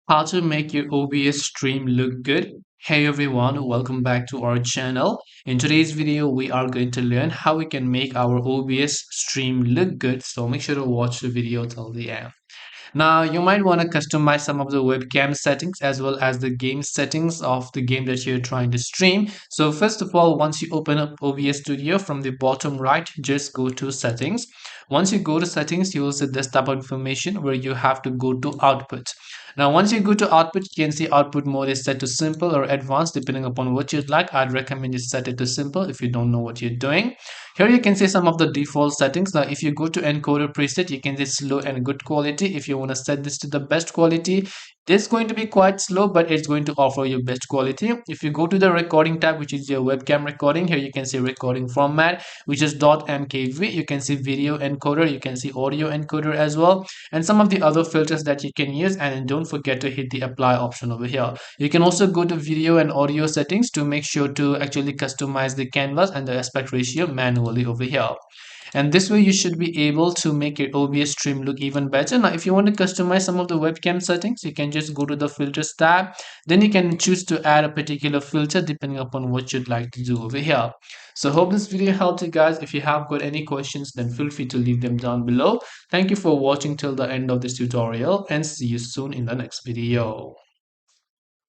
How to make your OBS stream look good. Hey everyone, welcome back to our channel. In today's video, we are going to learn how we can make our OBS stream look good. So make sure to watch the video till the end. Now, you might want to customize some of the webcam settings as well as the game settings of the game that you're trying to stream. So first of all, once you open up OBS Studio from the bottom right, just go to settings. Once you go to settings, you will see desktop information where you have to go to output. Now, once you go to output, you can see output mode is set to simple or advanced depending upon what you'd like. I'd recommend you set it to simple if you don't know what you're doing. Here you can see some of the default settings. Now, if you go to encoder preset, you can see slow and good quality. If you want to set this to the best quality, it's going to be quite slow, but it's going to offer you best quality. If you go to the recording tab, which is your webcam recording, here you can see recording format, which is .mkv. You can see video encoder, you can see audio encoder as well, and some of the other filters that you can use. And don't forget to hit the apply option over here. You can also go to video and audio settings to make sure to actually customize the canvas and the aspect ratio manually over here. And this way you should be able to make your OBS stream look even better. Now if you want to customize some of the webcam settings, you can just go to the filters tab. Then you can choose to add a particular filter depending upon what you'd like to do over here. So hope this video helped you guys. If you have got any questions, then feel free to leave them down below. Thank you for watching till the end of this tutorial, and see you soon in the next video.